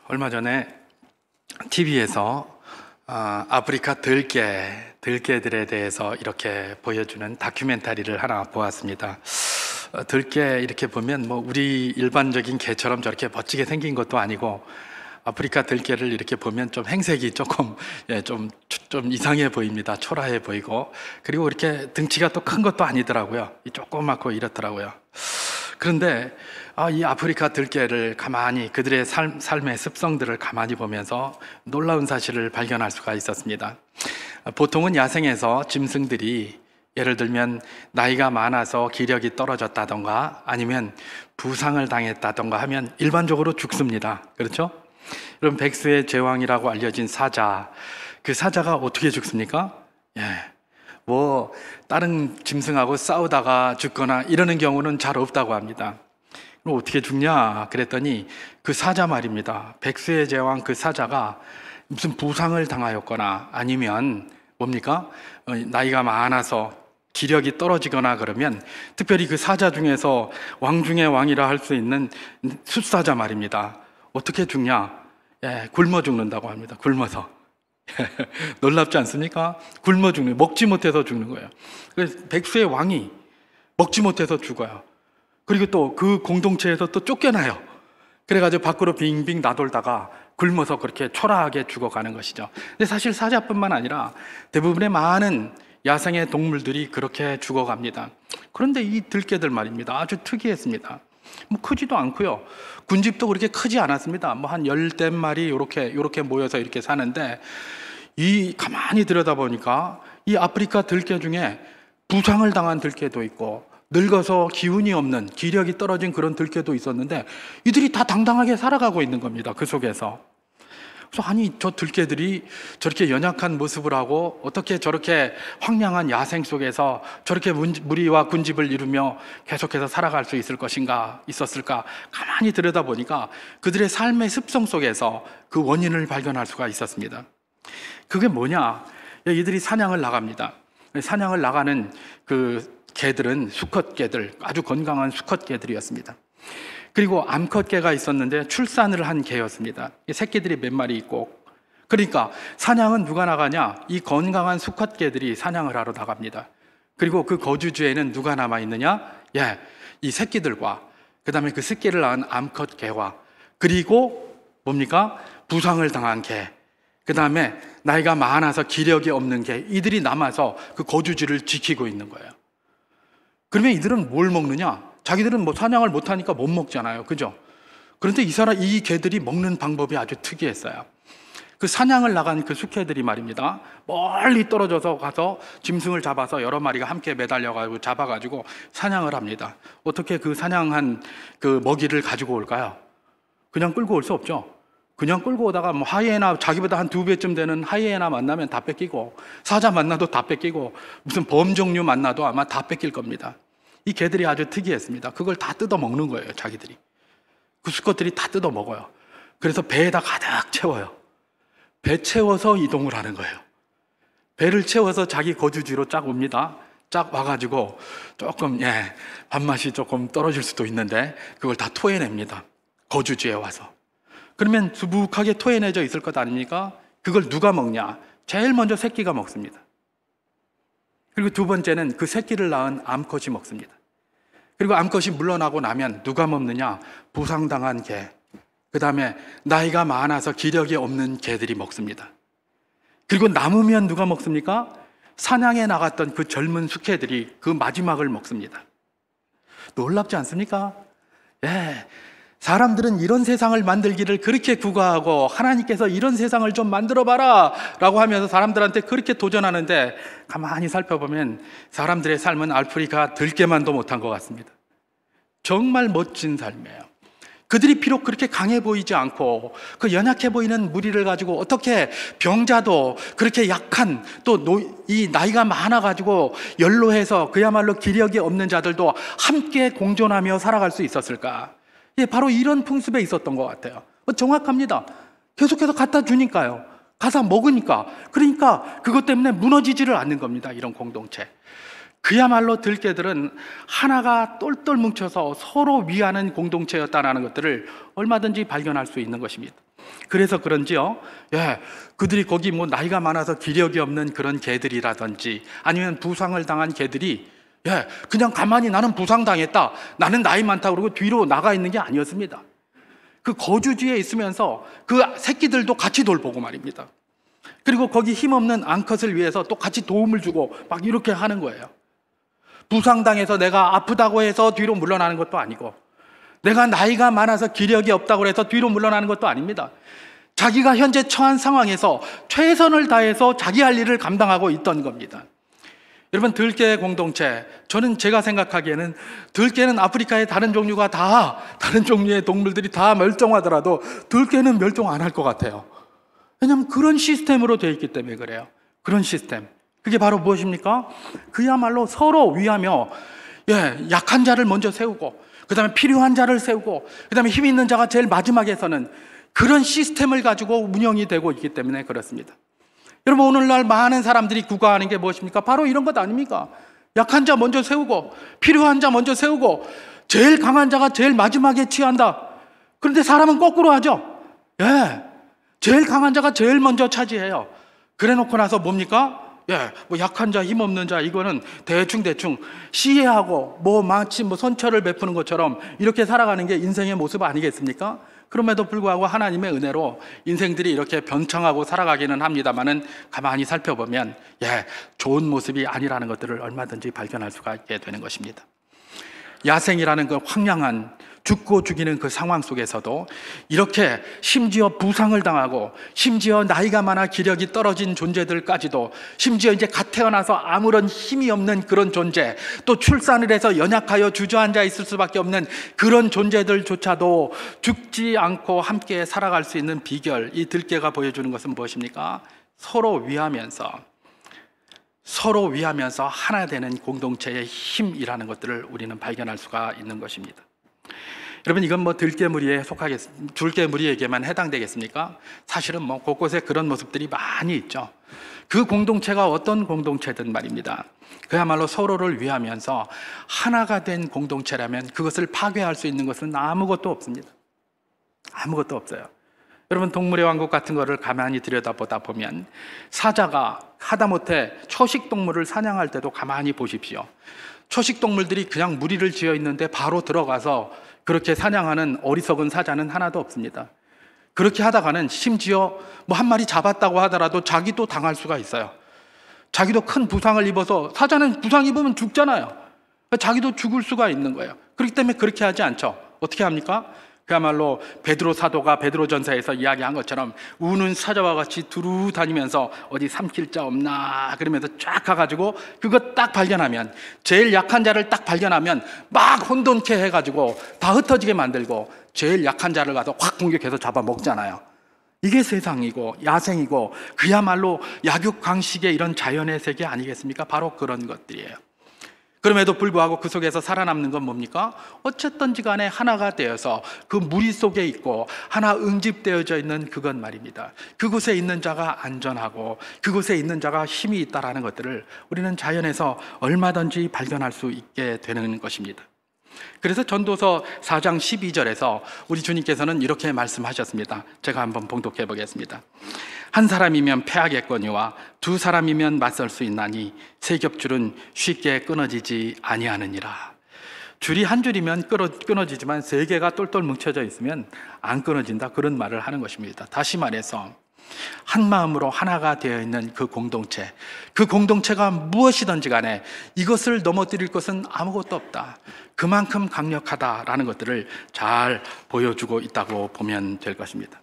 얼마 전에 TV에서 아프리카 들개들에 대해서 이렇게 보여주는 다큐멘터리를 하나 보았습니다. 들개 이렇게 보면 뭐 우리 일반적인 개처럼 저렇게 멋지게 생긴 것도 아니고, 아프리카 들개를 이렇게 보면 좀 행색이 조금 좀 이상해 보입니다. 초라해 보이고, 그리고 이렇게 등치가 또 큰 것도 아니더라고요. 조그맣고 이렇더라고요. 그런데 이 아프리카 들개를 가만히 그들의 삶의 습성들을 가만히 보면서 놀라운 사실을 발견할 수가 있었습니다. 보통은 야생에서 짐승들이 예를 들면 나이가 많아서 기력이 떨어졌다던가 아니면 부상을 당했다던가 하면 일반적으로 죽습니다. 그렇죠? 여러분, 백수의 제왕이라고 알려진 사자, 그 사자가 어떻게 죽습니까? 뭐 다른 짐승하고 싸우다가 죽거나 이러는 경우는 잘 없다고 합니다. 그럼 어떻게 죽냐 그랬더니 그 사자 말입니다. 백수의 제왕 그 사자가 무슨 부상을 당하였거나 아니면 뭡니까? 나이가 많아서 기력이 떨어지거나 그러면, 특별히 그 사자 중에서 왕 중의 왕이라 할 수 있는 숫사자 말입니다. 어떻게 죽냐? 굶어 죽는다고 합니다. 굶어서. 놀랍지 않습니까? 굶어 죽는, 먹지 못해서 죽는 거예요. 그래서 백수의 왕이 먹지 못해서 죽어요. 그리고 또 그 공동체에서 또 쫓겨나요. 그래가지고 밖으로 빙빙 나돌다가 굶어서 그렇게 초라하게 죽어가는 것이죠. 근데 사실 사자뿐만 아니라 대부분의 많은 야생의 동물들이 그렇게 죽어갑니다. 그런데 이 들개들 말입니다. 아주 특이했습니다. 뭐 크지도 않고요. 군집도 그렇게 크지 않았습니다. 뭐 한 10마리 요렇게 모여서 이렇게 사는데, 이 가만히 들여다보니까 이 아프리카 들개 중에 부상을 당한 들개도 있고 늙어서 기운이 없는, 기력이 떨어진 그런 들개도 있었는데, 이들이 다 당당하게 살아가고 있는 겁니다. 그 속에서. 그래서 아니, 저 들개들이 저렇게 연약한 모습을 하고 어떻게 저렇게 황량한 야생 속에서 저렇게 무리와 군집을 이루며 계속해서 살아갈 수 있었을까? 가만히 들여다보니까 그들의 삶의 습성 속에서 그 원인을 발견할 수가 있었습니다. 그게 뭐냐? 이들이 사냥을 나갑니다. 사냥을 나가는 그 개들은 수컷개들, 아주 건강한 수컷개들이었습니다. 그리고 암컷개가 있었는데 출산을 한 개였습니다. 새끼들이 몇 마리 있고, 그러니까 사냥은 누가 나가냐? 이 건강한 수컷개들이 사냥을 하러 나갑니다. 그리고 그 거주지에는 누가 남아있느냐? 이 새끼들과 그 다음에 그 새끼를 낳은 암컷개와, 그리고 뭡니까? 부상을 당한 개, 그 다음에 나이가 많아서 기력이 없는 개, 이들이 남아서 그 거주지를 지키고 있는 거예요. 그러면 이들은 뭘 먹느냐? 자기들은 뭐 사냥을 못하니까 못 먹잖아요. 그죠? 그런데 이 개들이 먹는 방법이 아주 특이했어요. 그 사냥을 나간 그 수개들이 말입니다, 멀리 떨어져서 가서 짐승을 잡아서 여러 마리가 함께 매달려가지고 잡아가지고 사냥을 합니다. 어떻게 그 사냥한 그 먹이를 가지고 올까요? 그냥 끌고 올 수 없죠. 그냥 끌고 오다가 뭐 하이에나, 자기보다 한 2배쯤 되는 하이에나 만나면 다 뺏기고, 사자 만나도 다 뺏기고, 무슨 범 종류 만나도 아마 다 뺏길 겁니다. 이 개들이 아주 특이했습니다. 그걸 다 뜯어 먹는 거예요, 자기들이. 그 수컷들이 다 뜯어 먹어요. 그래서 배에다 가득 채워요. 배 채워서 이동을 하는 거예요. 배를 채워서 자기 거주지로 쫙 옵니다. 쫙 와가지고 조금 밥맛이 조금 떨어질 수도 있는데 그걸 다 토해냅니다. 거주지에 와서. 그러면 수북하게 토해내져 있을 것 아닙니까? 그걸 누가 먹냐? 제일 먼저 새끼가 먹습니다. 그리고 두 번째는 그 새끼를 낳은 암컷이 먹습니다. 그리고 암컷이 물러나고 나면 누가 먹느냐? 부상당한 개, 그 다음에 나이가 많아서 기력이 없는 개들이 먹습니다. 그리고 남으면 누가 먹습니까? 사냥에 나갔던 그 젊은 수개들이 그 마지막을 먹습니다. 놀랍지 않습니까? 사람들은 이런 세상을 만들기를 그렇게 구가하고, 하나님께서 이런 세상을 좀 만들어봐라 라고 하면서 사람들한테 그렇게 도전하는데, 가만히 살펴보면 사람들의 삶은 아프리카 들개만도 못한 것 같습니다. 정말 멋진 삶이에요. 그들이 비록 그렇게 강해 보이지 않고 그 연약해 보이는 무리를 가지고 어떻게 병자도, 그렇게 약한, 또 이 나이가 많아가지고 연로해서 그야말로 기력이 없는 자들도 함께 공존하며 살아갈 수 있었을까? 바로 이런 풍습에 있었던 것 같아요. 정확합니다. 계속해서 갖다 주니까요. 가서 먹으니까. 그러니까 그것 때문에 무너지지를 않는 겁니다. 이런 공동체. 그야말로 들깨들은 하나가 똘똘 뭉쳐서 서로 위하는 공동체였다는 것들을 얼마든지 발견할 수 있는 것입니다. 그래서 그런지요, 그들이 거기 뭐 나이가 많아서 기력이 없는 그런 개들이라든지 아니면 부상을 당한 개들이 그냥 가만히 나는 부상당했다, 나는 나이 많다 그러고 뒤로 나가 있는 게 아니었습니다. 그 거주지에 있으면서 그 새끼들도 같이 돌보고 말입니다. 그리고 거기 힘없는 암컷을 위해서 또 같이 도움을 주고 막 이렇게 하는 거예요. 부상당해서 내가 아프다고 해서 뒤로 물러나는 것도 아니고, 내가 나이가 많아서 기력이 없다고 해서 뒤로 물러나는 것도 아닙니다. 자기가 현재 처한 상황에서 최선을 다해서 자기 할 일을 감당하고 있던 겁니다. 여러분, 들깨 공동체, 저는 제가 생각하기에는 들깨는 아프리카의 다른 종류가 다른 종류의 동물들이 다 멸종하더라도 들깨는 멸종 안 할 것 같아요. 왜냐하면 그런 시스템으로 되어 있기 때문에 그래요. 그런 시스템, 그게 바로 무엇입니까? 그야말로 서로 위하며 약한 자를 먼저 세우고, 그 다음에 필요한 자를 세우고, 그 다음에 힘 있는 자가 제일 마지막에 서는 그런 시스템을 가지고 운영이 되고 있기 때문에 그렇습니다. 여러분, 오늘날 많은 사람들이 구가하는 게 무엇입니까? 바로 이런 것 아닙니까? 약한 자 먼저 세우고, 필요한 자 먼저 세우고, 제일 강한 자가 제일 마지막에 취한다. 그런데 사람은 거꾸로 하죠. 제일 강한 자가 제일 먼저 차지해요. 그래 놓고 나서 뭡니까? 뭐 약한 자, 힘없는 자, 이거는 대충 시해하고 마치 선처를 베푸는 것처럼 이렇게 살아가는 게 인생의 모습 아니겠습니까? 그럼에도 불구하고 하나님의 은혜로 인생들이 이렇게 변청하고 살아가기는 합니다만은 가만히 살펴보면 좋은 모습이 아니라는 것들을 얼마든지 발견할 수가 있게 되는 것입니다. 야생이라는 그 황량한 죽고 죽이는 그 상황 속에서도 이렇게 심지어 부상을 당하고, 심지어 나이가 많아 기력이 떨어진 존재들까지도, 심지어 이제 갓 태어나서 아무런 힘이 없는 그런 존재, 또 출산을 해서 연약하여 주저앉아 있을 수밖에 없는 그런 존재들조차도 죽지 않고 함께 살아갈 수 있는 비결, 이 들깨가 보여주는 것은 무엇입니까? 서로 위하면서 하나 되는 공동체의 힘이라는 것들을 우리는 발견할 수가 있는 것입니다. 여러분, 이건 들깨무리에게만 해당되겠습니까? 사실은 곳곳에 그런 모습들이 많이 있죠. 그 공동체가 어떤 공동체든 말입니다, 그야말로 서로를 위하면서 하나가 된 공동체라면 그것을 파괴할 수 있는 것은 아무것도 없습니다. 아무것도 없어요. 여러분, 동물의 왕국 같은 거를 가만히 들여다보다 보면 사자가 하다못해 초식동물을 사냥할 때도 가만히 보십시오. 초식동물들이 그냥 무리를 지어 있는데 바로 들어가서 그렇게 사냥하는 어리석은 사자는 하나도 없습니다. 그렇게 하다가는 심지어 한 마리 잡았다고 하더라도 자기도 당할 수가 있어요. 자기도 큰 부상을 입어서, 사자는 부상 입으면 죽잖아요. 자기도 죽을 수가 있는 거예요. 그렇기 때문에 그렇게 하지 않죠. 어떻게 합니까? 그야말로 베드로 사도가 베드로전서에서 이야기한 것처럼 우는 사자와 같이 두루 다니면서 어디 삼킬 자 없나 그러면서 쫙 가가지고 그거 딱 발견하면, 제일 약한 자를 딱 발견하면 막 혼돈케 해가지고 다 흩어지게 만들고 제일 약한 자를 가서 확 공격해서 잡아먹잖아요. 이게 세상이고 야생이고 그야말로 약육강식의 이런 자연의 세계 아니겠습니까? 바로 그런 것들이에요. 그럼에도 불구하고 그 속에서 살아남는 건 뭡니까? 어쨌든지 간에 하나가 되어서 그 무리 속에 있고 하나 응집되어져 있는 그것 말입니다. 그곳에 있는 자가 안전하고 그곳에 있는 자가 힘이 있다는 것들을 우리는 자연에서 얼마든지 발견할 수 있게 되는 것입니다. 그래서 전도서 4장 12절에서 우리 주님께서는 이렇게 말씀하셨습니다. 제가 한번 봉독해 보겠습니다. 한 사람이면 패하겠거니와 두 사람이면 맞설 수 있나니 세 겹줄은 쉽게 끊어지지 아니하느니라. 줄이 한 줄이면 끊어지지만 세 개가 똘똘 뭉쳐져 있으면 안 끊어진다, 그런 말을 하는 것입니다. 다시 말해서 한 마음으로 하나가 되어 있는 그 공동체, 그 공동체가 무엇이든지 간에 이것을 넘어뜨릴 것은 아무것도 없다, 그만큼 강력하다라는 것들을 잘 보여주고 있다고 보면 될 것입니다.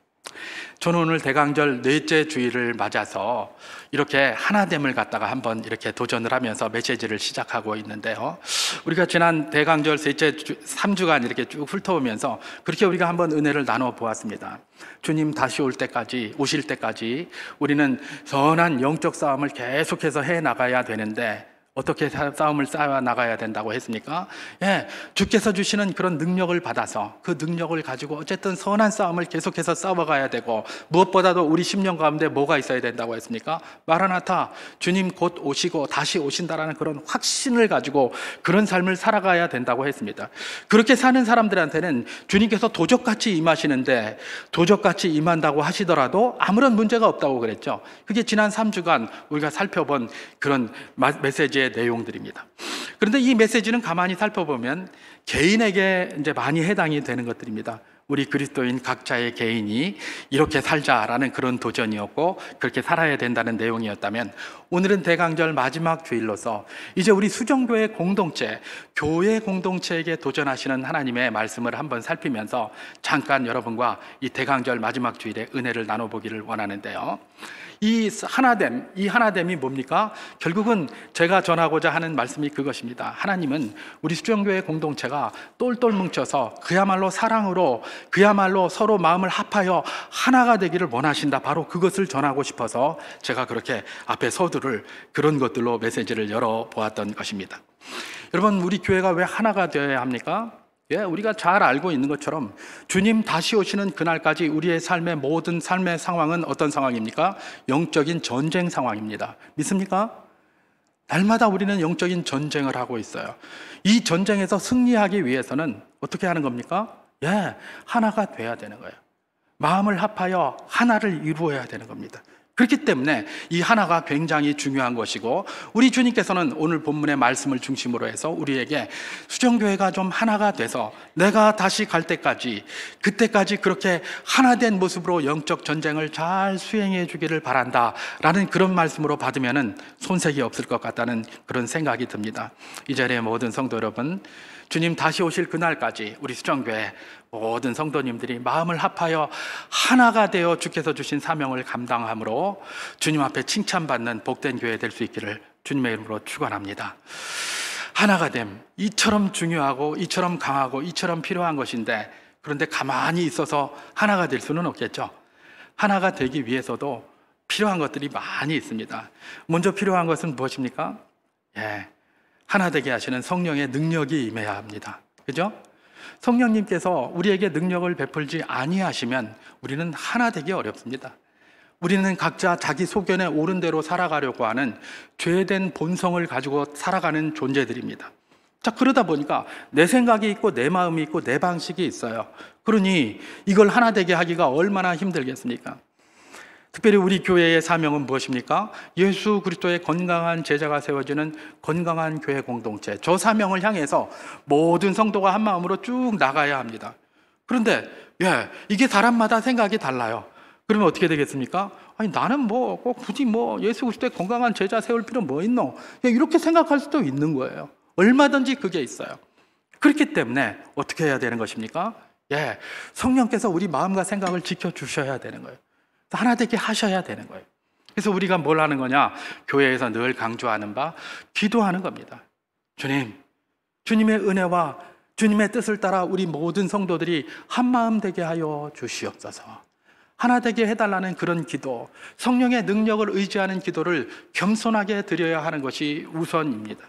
저는 오늘 대강절 넷째 주일을 맞아서 이렇게 하나됨을 갖다가 한번 이렇게 도전을 하면서 메시지를 시작하고 있는데요, 우리가 지난 대강절 셋째 3주간 이렇게 쭉 훑어오면서 그렇게 우리가 한번 은혜를 나눠 보았습니다. 주님 다시 오실 때까지 우리는 선한 영적 싸움을 계속해서 해 나가야 되는데 어떻게 싸움을 싸워 나가야 된다고 했습니까? 예, 주께서 주시는 그런 능력을 받아서 그 능력을 가지고 어쨌든 선한 싸움을 계속해서 싸워가야 되고, 무엇보다도 우리 심령 가운데 뭐가 있어야 된다고 했습니까? 마라나타, 주님 곧 오시고 다시 오신다라는 그런 확신을 가지고 그런 삶을 살아가야 된다고 했습니다. 그렇게 사는 사람들한테는 주님께서 도적같이 임하시는데, 도적같이 임한다고 하시더라도 아무런 문제가 없다고 그랬죠. 그게 지난 3주간 우리가 살펴본 그런 메시지의 내용들입니다. 그런데 이 메시지는 가만히 살펴보면 개인에게 이제 많이 해당이 되는 것들입니다. 우리 그리스도인 각자의 개인이 이렇게 살자라는 그런 도전이었고, 그렇게 살아야 된다는 내용이었다면, 오늘은 대강절 마지막 주일로서 이제 우리 수정교회 공동체, 교회 공동체에게 도전하시는 하나님의 말씀을 한번 살피면서 잠깐 여러분과 이 대강절 마지막 주일의 은혜를 나눠보기를 원하는데요. 이 하나됨이 뭡니까? 결국은 제가 전하고자 하는 말씀이 그것입니다. 하나님은 우리 수정교회 공동체가 똘똘 뭉쳐서 그야말로 사랑으로, 그야말로 서로 마음을 합하여 하나가 되기를 원하신다. 바로 그것을 전하고 싶어서 제가 그렇게 앞에 서두를 그런 것들로 메시지를 열어보았던 것입니다. 여러분, 우리 교회가 왜 하나가 되어야 합니까? 예, 우리가 잘 알고 있는 것처럼 주님 다시 오시는 그날까지 우리의 삶의 모든 삶의 상황은 어떤 상황입니까? 영적인 전쟁 상황입니다. 믿습니까? 날마다 우리는 영적인 전쟁을 하고 있어요. 이 전쟁에서 승리하기 위해서는 어떻게 하는 겁니까? 예, 하나가 돼야 되는 거예요. 마음을 합하여 하나를 이루어야 되는 겁니다. 그렇기 때문에 이 하나가 굉장히 중요한 것이고, 우리 주님께서는 오늘 본문의 말씀을 중심으로 해서 우리에게 수정교회가 좀 하나가 돼서 내가 다시 갈 때까지, 그때까지 그렇게 하나된 모습으로 영적 전쟁을 잘 수행해 주기를 바란다 라는 그런 말씀으로 받으면 손색이 없을 것 같다는 그런 생각이 듭니다. 이 자리에 모든 성도 여러분, 주님 다시 오실 그날까지 우리 수정교회 모든 성도님들이 마음을 합하여 하나가 되어 주께서 주신 사명을 감당함으로 주님 앞에 칭찬받는 복된 교회 될 수 있기를 주님의 이름으로 축원합니다. 하나가 됨, 이처럼 중요하고 이처럼 강하고 이처럼 필요한 것인데, 그런데 가만히 있어서 하나가 될 수는 없겠죠. 하나가 되기 위해서도 필요한 것들이 많이 있습니다. 먼저 필요한 것은 무엇입니까? 예, 하나 되게 하시는 성령의 능력이 임해야 합니다. 그죠? 성령님께서 우리에게 능력을 베풀지 아니하시면 우리는 하나 되기 어렵습니다. 우리는 각자 자기 소견에 옳은 대로 살아가려고 하는 죄된 본성을 가지고 살아가는 존재들입니다. 자, 그러다 보니까 내 생각이 있고 내 마음이 있고 내 방식이 있어요. 그러니 이걸 하나 되게 하기가 얼마나 힘들겠습니까? 특별히 우리 교회의 사명은 무엇입니까? 예수 그리스도의 건강한 제자가 세워지는 건강한 교회 공동체, 저 사명을 향해서 모든 성도가 한 마음으로 쭉 나가야 합니다. 그런데 이게 사람마다 생각이 달라요. 그러면 어떻게 되겠습니까? 아니, 나는 꼭 굳이 예수 그리스도의 건강한 제자 세울 필요 뭐 있노? 이렇게 생각할 수도 있는 거예요. 얼마든지 그게 있어요. 그렇기 때문에 어떻게 해야 되는 것입니까? 성령께서 우리 마음과 생각을 지켜주셔야 되는 거예요. 하나 되게 하셔야 되는 거예요. 그래서 우리가 뭘 하는 거냐? 교회에서 늘 강조하는 바 기도하는 겁니다. 주님의 은혜와 주님의 뜻을 따라 우리 모든 성도들이 한 마음 되게 하여 주시옵소서. 하나 되게 해달라는 그런 기도, 성령의 능력을 의지하는 기도를 겸손하게 드려야 하는 것이 우선입니다.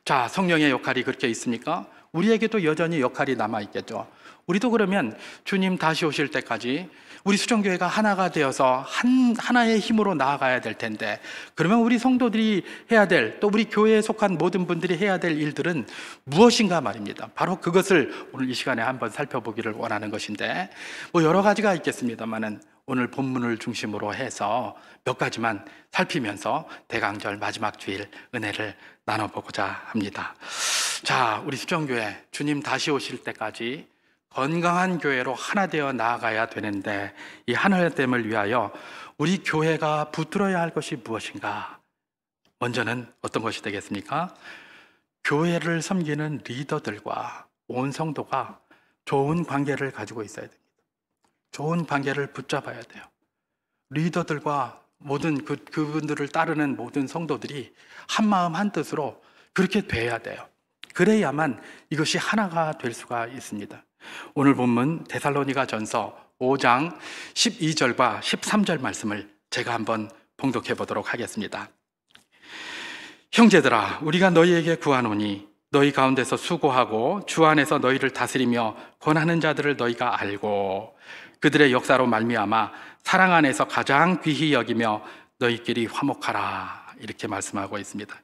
자, 성령의 역할이 그렇게 있습니까? 우리에게도 여전히 역할이 남아있겠죠. 우리도 그러면 주님 다시 오실 때까지 우리 수정교회가 하나가 되어서 하나의 힘으로 나아가야 될 텐데, 그러면 우리 성도들이 해야 될, 또 우리 교회에 속한 모든 분들이 해야 될 일들은 무엇인가 말입니다. 바로 그것을 오늘 이 시간에 한번 살펴보기를 원하는 것인데, 여러 가지가 있겠습니다만은 오늘 본문을 중심으로 해서 몇 가지만 살피면서 대강절 마지막 주일 은혜를 나눠보고자 합니다. 자, 우리 수정교회 주님 다시 오실 때까지 건강한 교회로 하나 되어 나아가야 되는데, 이 하나됨을 위하여 우리 교회가 붙들어야 할 것이 무엇인가? 먼저는 어떤 것이 되겠습니까? 교회를 섬기는 리더들과 온 성도가 좋은 관계를 가지고 있어야 됩니다. 좋은 관계를 붙잡아야 돼요. 리더들과 모든 그분들을 따르는 모든 성도들이 한 마음 한 뜻으로 그렇게 돼야 돼요. 그래야만 이것이 하나가 될 수가 있습니다. 오늘 본문 데살로니가 전서 5장 12절과 13절 말씀을 제가 한번 봉독해 보도록 하겠습니다. 형제들아, 우리가 너희에게 구하노니 너희 가운데서 수고하고 주 안에서 너희를 다스리며 권하는 자들을 너희가 알고 그들의 역사로 말미암아 사랑 안에서 가장 귀히 여기며 너희끼리 화목하라, 이렇게 말씀하고 있습니다.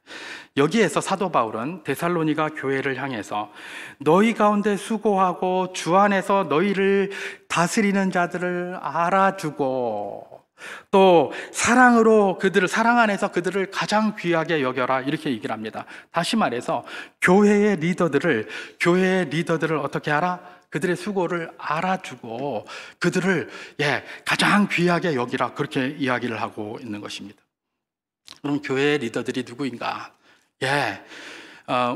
여기에서 사도 바울은 데살로니가 교회를 향해서 너희 가운데 수고하고 주 안에서 너희를 다스리는 자들을 알아주고 또 사랑으로 사랑 안에서 그들을 가장 귀하게 여겨라, 이렇게 얘기를 합니다. 다시 말해서 교회의 리더들을 어떻게 하라? 그들의 수고를 알아주고 그들을 가장 귀하게 여기라, 그렇게 이야기를 하고 있는 것입니다. 그럼 교회의 리더들이 누구인가?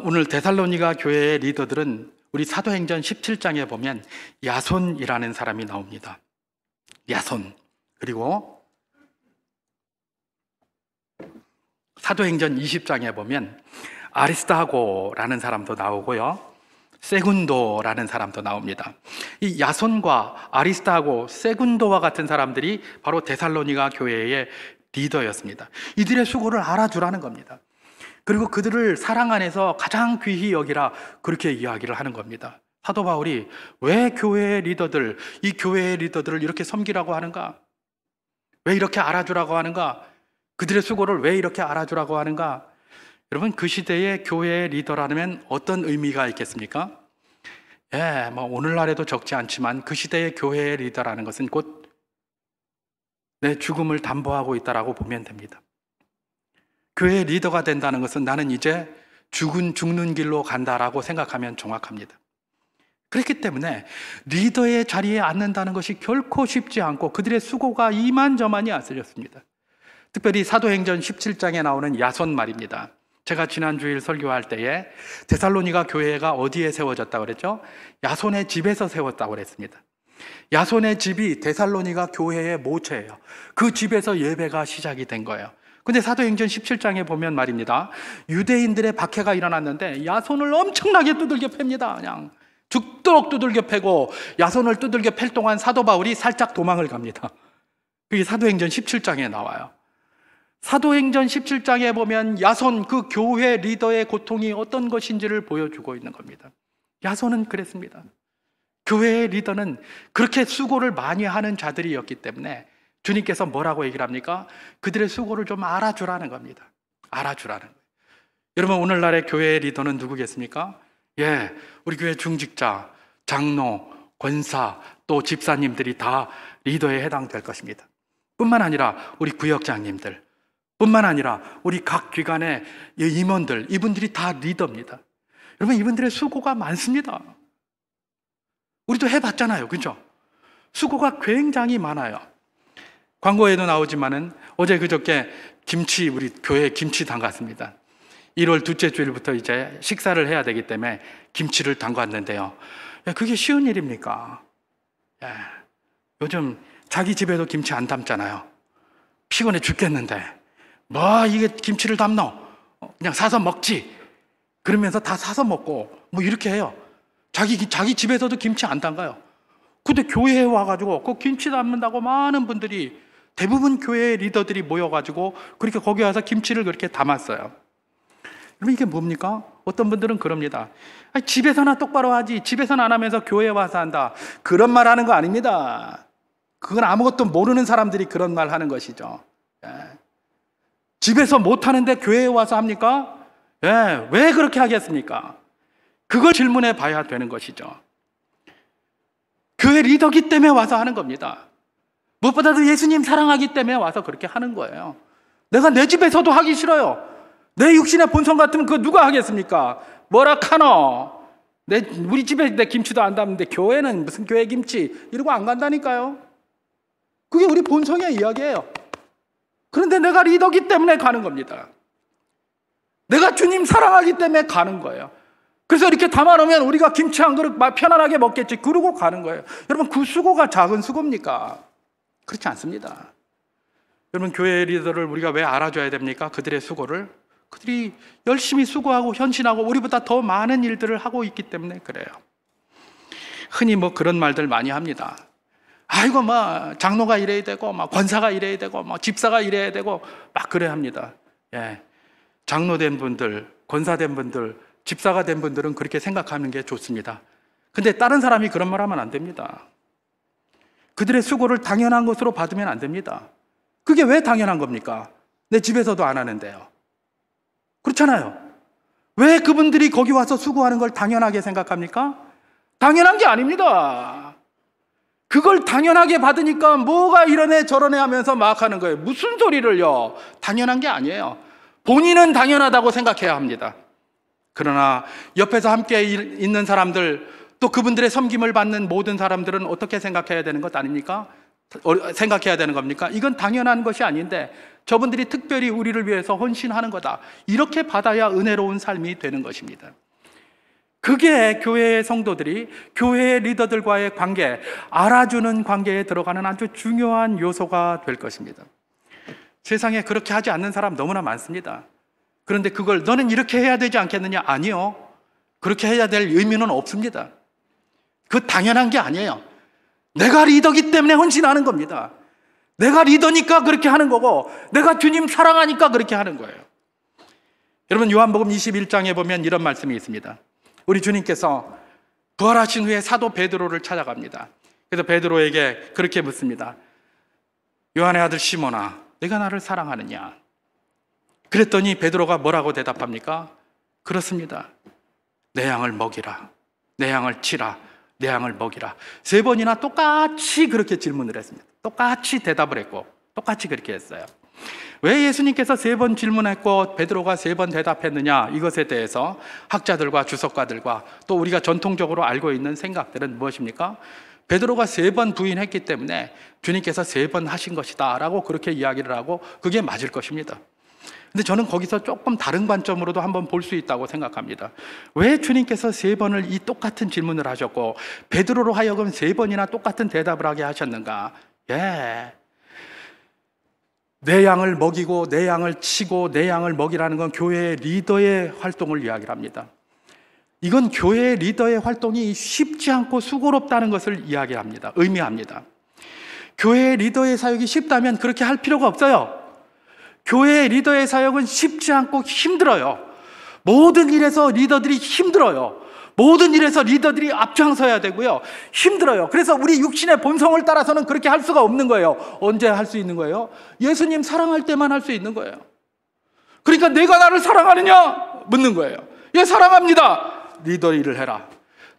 오늘 데살로니가 교회의 리더들은 우리 사도행전 17장에 보면 야손이라는 사람이 나옵니다. 야손. 그리고 사도행전 20장에 보면 아리스타고라는 사람도 나오고요, 세군도라는 사람도 나옵니다. 이 야손과 아리스타고, 세군도와 같은 사람들이 바로 데살로니가 교회의 리더였습니다. 이들의 수고를 알아주라는 겁니다. 그리고 그들을 사랑 안에서 가장 귀히 여기라, 그렇게 이야기를 하는 겁니다. 사도 바울이 왜 교회의 리더들, 이 교회의 리더들을 이렇게 섬기라고 하는가? 왜 이렇게 알아주라고 하는가? 그들의 수고를 왜 이렇게 알아주라고 하는가? 여러분, 그 시대의 교회의 리더라면 어떤 의미가 있겠습니까? 오늘날에도 적지 않지만 그 시대의 교회의 리더라는 것은 곧 내 죽음을 담보하고 있다라고 보면 됩니다. 교회의 리더가 된다는 것은 나는 이제 죽는 길로 간다라고 생각하면 정확합니다. 그렇기 때문에 리더의 자리에 앉는다는 것이 결코 쉽지 않고 그들의 수고가 이만저만이 아니었습니다. 특별히 사도행전 17장에 나오는 야손 말입니다. 제가 지난 주일 설교할 때에 데살로니가 교회가 어디에 세워졌다고 그랬죠? 야손의 집에서 세웠다고 그랬습니다. 야손의 집이 데살로니가 교회의 모체예요. 그 집에서 예배가 시작이 된 거예요. 근데 사도행전 17장에 보면 말입니다, 유대인들의 박해가 일어났는데 야손을 엄청나게 두들겨 팹니다. 그냥 죽도록 두들겨 패고 야손을 두들겨 팰 동안 사도 바울이 살짝 도망을 갑니다. 그게 사도행전 17장에 나와요. 사도행전 17장에 보면 야손, 그 교회 리더의 고통이 어떤 것인지를 보여주고 있는 겁니다. 야손은 그랬습니다. 교회의 리더는 그렇게 수고를 많이 하는 자들이었기 때문에 주님께서 뭐라고 얘기를 합니까? 그들의 수고를 좀 알아주라는 겁니다. 알아주라는 거예요. 여러분, 오늘날의 교회의 리더는 누구겠습니까? 우리 교회 중직자, 장로, 권사, 또 집사님들이 다 리더에 해당될 것입니다. 뿐만 아니라 우리 구역장님들, 뿐만 아니라 우리 각 기관의 임원들, 이분들이 다 리더입니다. 여러분, 이분들의 수고가 많습니다. 우리도 해봤잖아요, 그죠? 수고가 굉장히 많아요. 광고에도 나오지만은 어제 그저께 우리 교회에 김치 담갔습니다. 1월 둘째 주일부터 이제 식사를 해야 되기 때문에 김치를 담갔는데요. 그게 쉬운 일입니까? 요즘 자기 집에도 김치 안 담잖아요. 피곤해 죽겠는데 이게 김치를 담노? 그냥 사서 먹지. 그러면서 다 사서 먹고 이렇게 해요. 자기 집에서도 김치 안 담가요. 근데 교회에 와가지고 그 김치 담는다고 많은 분들이, 대부분 교회의 리더들이 모여가지고 그렇게 거기 와서 김치를 그렇게 담았어요. 그럼 이게 뭡니까? 어떤 분들은 그럽니다. 집에서나 똑바로 하지, 집에서는 안 하면서 교회에 와서 한다. 그런 말 하는 거 아닙니다. 그건 아무것도 모르는 사람들이 그런 말 하는 것이죠. 집에서 못하는데 교회에 와서 합니까? 왜 그렇게 하겠습니까? 그걸 질문해 봐야 되는 것이죠. 교회 리더기 때문에 와서 하는 겁니다. 무엇보다도 예수님 사랑하기 때문에 와서 그렇게 하는 거예요. 내가 내 집에서도 하기 싫어요. 내 육신의 본성 같으면 그거 누가 하겠습니까? 뭐라 카노? 우리 집에 내 김치도 안 담는데 교회는 무슨 교회 김치 이러고 안 간다니까요. 그게 우리 본성의 이야기예요. 그런데 내가 리더기 때문에 가는 겁니다. 내가 주님 사랑하기 때문에 가는 거예요. 그래서 이렇게 담아놓으면 우리가 김치 한 그릇 편안하게 먹겠지, 그러고 가는 거예요. 여러분, 그 수고가 작은 수고입니까? 그렇지 않습니다. 여러분, 교회 리더를 우리가 왜 알아줘야 됩니까? 그들의 수고를. 그들이 열심히 수고하고 헌신하고 우리보다 더 많은 일들을 하고 있기 때문에 그래요. 흔히 그런 말들 많이 합니다. 아이고, 장로가 이래야 되고, 권사가 이래야 되고, 집사가 이래야 되고, 그래야 합니다. 장로된 분들, 권사된 분들, 집사가 된 분들은 그렇게 생각하는 게 좋습니다. 근데 다른 사람이 그런 말 하면 안 됩니다. 그들의 수고를 당연한 것으로 받으면 안 됩니다. 그게 왜 당연한 겁니까? 내 집에서도 안 하는데요. 그렇잖아요. 왜 그분들이 거기 와서 수고하는 걸 당연하게 생각합니까? 당연한 게 아닙니다. 그걸 당연하게 받으니까 뭐가 이러네 저러네 하면서 막 하는 거예요. 무슨 소리를요? 당연한 게 아니에요. 본인은 당연하다고 생각해야 합니다. 그러나 옆에서 함께 있는 사람들, 또 그분들의 섬김을 받는 모든 사람들은 어떻게 생각해야 되는 것 아닙니까? 생각해야 되는 겁니까? 이건 당연한 것이 아닌데 저분들이 특별히 우리를 위해서 헌신하는 거다. 이렇게 받아야 은혜로운 삶이 되는 것입니다. 그게 교회의 성도들이 교회의 리더들과의 관계, 알아주는 관계에 들어가는 아주 중요한 요소가 될 것입니다. 세상에 그렇게 하지 않는 사람 너무나 많습니다. 그런데 그걸 너는 이렇게 해야 되지 않겠느냐? 아니요. 그렇게 해야 될 의미는 없습니다. 그 당연한 게 아니에요. 내가 리더기 때문에 헌신하는 겁니다. 내가 리더니까 그렇게 하는 거고, 내가 주님 사랑하니까 그렇게 하는 거예요. 여러분, 요한복음 21장에 보면 이런 말씀이 있습니다. 우리 주님께서 부활하신 후에 사도 베드로를 찾아갑니다. 그래서 베드로에게 그렇게 묻습니다. 요한의 아들 시몬아, 내가 나를 사랑하느냐? 그랬더니 베드로가 뭐라고 대답합니까? 그렇습니다. 내 양을 먹이라. 내 양을 치라. 내 양을 먹이라. 3번이나 똑같이 그렇게 질문을 했습니다. 똑같이 대답을 했고 똑같이 그렇게 했어요. 왜 예수님께서 3번 질문했고 베드로가 3번 대답했느냐? 이것에 대해서 학자들과 주석가들과 또 우리가 전통적으로 알고 있는 생각들은 무엇입니까? 베드로가 3번 부인했기 때문에 주님께서 3번 하신 것이다 라고 그렇게 이야기를 하고 그게 맞을 것입니다. 근데 저는 거기서 조금 다른 관점으로도 한번 볼 수 있다고 생각합니다. 왜 주님께서 3번을 이 똑같은 질문을 하셨고 베드로로 하여금 3번이나 똑같은 대답을 하게 하셨는가? 내 양을 먹이고 내 양을 치고 내 양을 먹이라는 건 교회의 리더의 활동을 이야기를 합니다. 이건 교회의 리더의 활동이 쉽지 않고 수고롭다는 것을 이야기합니다. 의미합니다. 교회의 리더의 사역이 쉽다면 그렇게 할 필요가 없어요. 교회의 리더의 사역은 쉽지 않고 힘들어요. 모든 일에서 리더들이 힘들어요. 모든 일에서 리더들이 앞장서야 되고요. 힘들어요. 그래서 우리 육신의 본성을 따라서는 그렇게 할 수가 없는 거예요. 언제 할 수 있는 거예요? 예수님 사랑할 때만 할 수 있는 거예요. 그러니까 내가 나를 사랑하느냐? 묻는 거예요. 예, 사랑합니다. 리더 일을 해라.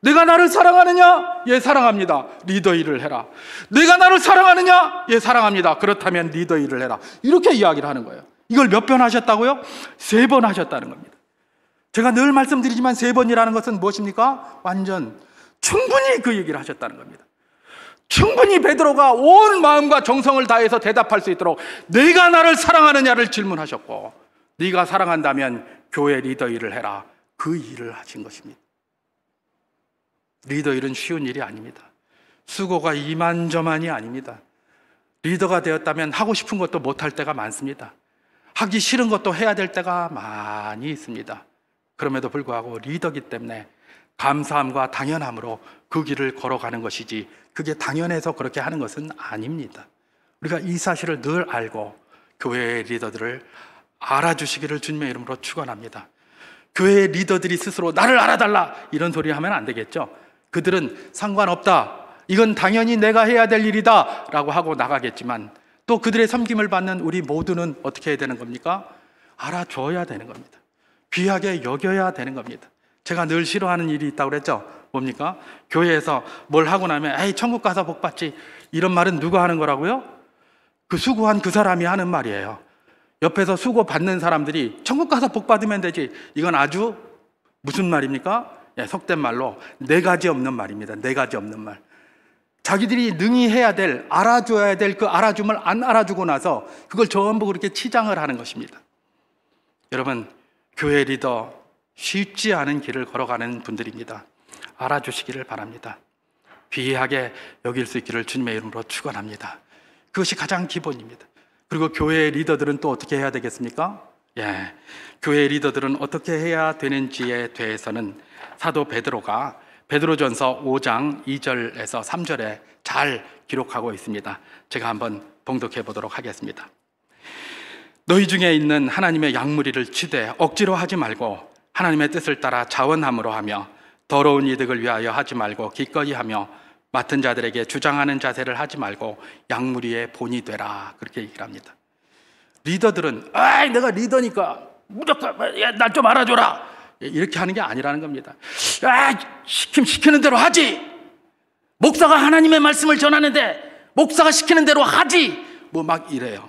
내가 나를 사랑하느냐? 예, 사랑합니다. 리더 일을 해라. 내가 나를 사랑하느냐? 예, 사랑합니다. 그렇다면 리더 일을 해라. 이렇게 이야기를 하는 거예요. 이걸 몇 번 하셨다고요? 3번 하셨다는 겁니다. 제가 늘 말씀드리지만 3번이라는 것은 무엇입니까? 완전 충분히 그 얘기를 하셨다는 겁니다. 충분히 베드로가 온 마음과 정성을 다해서 대답할 수 있도록 내가 나를 사랑하느냐를 질문하셨고 네가 사랑한다면 교회 리더 일을 해라. 그 일을 하신 것입니다. 리더 일은 쉬운 일이 아닙니다. 수고가 이만저만이 아닙니다. 리더가 되었다면 하고 싶은 것도 못할 때가 많습니다. 하기 싫은 것도 해야 될 때가 많이 있습니다. 그럼에도 불구하고 리더기 때문에 감사함과 당연함으로 그 길을 걸어가는 것이지 그게 당연해서 그렇게 하는 것은 아닙니다. 우리가 이 사실을 늘 알고 교회의 리더들을 알아주시기를 주님의 이름으로 축원합니다. 교회의 리더들이 스스로 나를 알아달라 이런 소리 하면 안 되겠죠. 그들은 상관없다, 이건 당연히 내가 해야 될 일이다 라고 하고 나가겠지만 또 그들의 섬김을 받는 우리 모두는 어떻게 해야 되는 겁니까? 알아줘야 되는 겁니다. 귀하게 여겨야 되는 겁니다. 제가 늘 싫어하는 일이 있다고 그랬죠. 뭡니까? 교회에서 뭘 하고 나면 에이 천국 가서 복 받지, 이런 말은 누가 하는 거라고요? 그 수고한 그 사람이 하는 말이에요. 옆에서 수고 받는 사람들이 천국 가서 복 받으면 되지, 이건 아주 무슨 말입니까? 예, 속된 말로 네 가지 없는 말입니다. 네 가지 없는 말. 자기들이 능히 해야 될, 알아줘야 될 그 알아줌을 안 알아주고 나서 그걸 전부 그렇게 치장을 하는 것입니다. 여러분, 교회 리더 쉽지 않은 길을 걸어가는 분들입니다. 알아주시기를 바랍니다. 귀하게 여길 수 있기를 주님의 이름으로 축원합니다. 그것이 가장 기본입니다. 그리고 교회의 리더들은 또 어떻게 해야 되겠습니까? 교회의 리더들은 어떻게 해야 되는지에 대해서는 사도 베드로가 베드로전서 5장 2절에서 3절에 잘 기록하고 있습니다. 제가 한번 봉독해 보도록 하겠습니다. 너희 중에 있는 하나님의 양무리를 치되 억지로 하지 말고 하나님의 뜻을 따라 자원함으로 하며 더러운 이득을 위하여 하지 말고 기꺼이 하며 맡은 자들에게 주장하는 자세를 하지 말고 양무리의 본이 되라. 그렇게 얘기를 합니다. 리더들은 내가 리더니까 무조건 날 좀 알아줘라 이렇게 하는 게 아니라는 겁니다. 시키는 대로 하지. 목사가 하나님의 말씀을 전하는데 목사가 시키는 대로 하지. 뭐 막 이래요.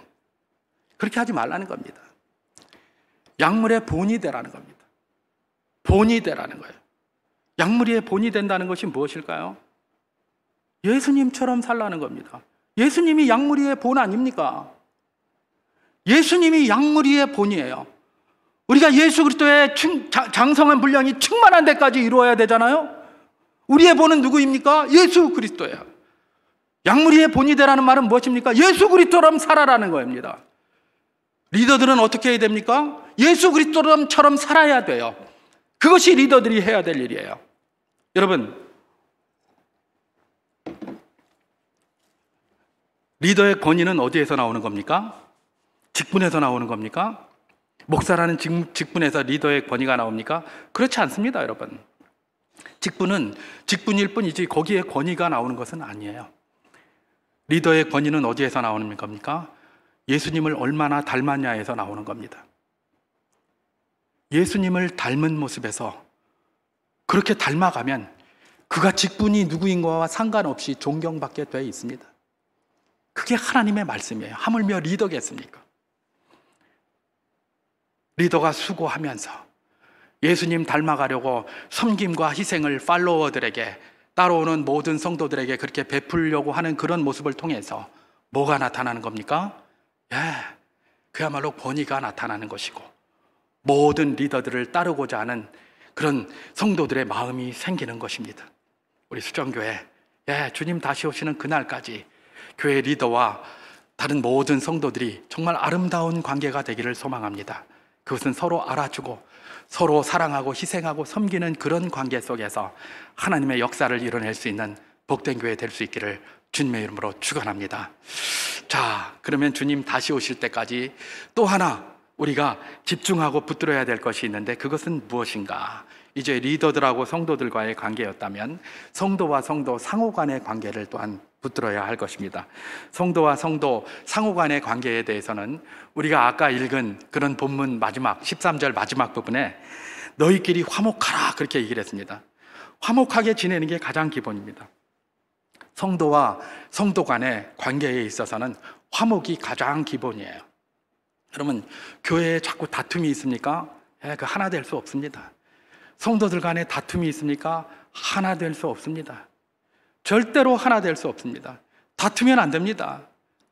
그렇게 하지 말라는 겁니다. 양물의 본이 되라는 겁니다. 본이 되라는 거예요. 양무리의 본이 된다는 것이 무엇일까요? 예수님처럼 살라는 겁니다. 예수님이 양무리의 본 아닙니까? 예수님이 양무리의 본이에요. 우리가 예수 그리스도의 장성한 분량이 충만한 데까지 이루어야 되잖아요. 우리의 본은 누구입니까? 예수 그리스도예요. 양무리의 본이 되라는 말은 무엇입니까? 예수 그리스도처럼 살아라는 겁니다. 리더들은 어떻게 해야 됩니까? 예수 그리스도처럼 살아야 돼요. 그것이 리더들이 해야 될 일이에요. 여러분, 리더의 권위는 어디에서 나오는 겁니까? 직분에서 나오는 겁니까? 목사라는 직분에서 리더의 권위가 나옵니까? 그렇지 않습니다, 여러분. 직분은 직분일 뿐이지 거기에 권위가 나오는 것은 아니에요. 리더의 권위는 어디에서 나오는 겁니까? 예수님을 얼마나 닮았냐에서 나오는 겁니다. 예수님을 닮은 모습에서 그렇게 닮아가면 그가 직분이 누구인가와 상관없이 존경받게 되어 있습니다. 그게 하나님의 말씀이에요. 하물며 리더겠습니까? 리더가 수고하면서 예수님 닮아가려고 섬김과 희생을 팔로워들에게, 따라오는 모든 성도들에게 그렇게 베풀려고 하는 그런 모습을 통해서 뭐가 나타나는 겁니까? 그야말로 권위가 나타나는 것이고, 모든 리더들을 따르고자 하는 그런 성도들의 마음이 생기는 것입니다. 우리 수정교회, 주님 다시 오시는 그날까지 교회 리더와 다른 모든 성도들이 정말 아름다운 관계가 되기를 소망합니다. 그것은 서로 알아주고 서로 사랑하고 희생하고 섬기는 그런 관계 속에서 하나님의 역사를 이뤄낼 수 있는 복된 교회 될 수 있기를 주님의 이름으로 축원합니다. 자, 그러면 주님 다시 오실 때까지 또 하나 우리가 집중하고 붙들어야 될 것이 있는데, 그것은 무엇인가? 이제 리더들하고 성도들과의 관계였다면 성도와 성도 상호 간의 관계를 또한 붙들어야 할 것입니다. 성도와 성도 상호 간의 관계에 대해서는 우리가 아까 읽은 그런 본문 마지막 13절 마지막 부분에 너희끼리 화목하라 그렇게 얘기를 했습니다. 화목하게 지내는 게 가장 기본입니다. 성도와 성도 간의 관계에 있어서는 화목이 가장 기본이에요. 여러분, 교회에 자꾸 다툼이 있습니까? 그 하나 될 수 없습니다. 성도들 간에 다툼이 있습니까? 하나 될 수 없습니다. 절대로 하나 될 수 없습니다. 다투면 안 됩니다.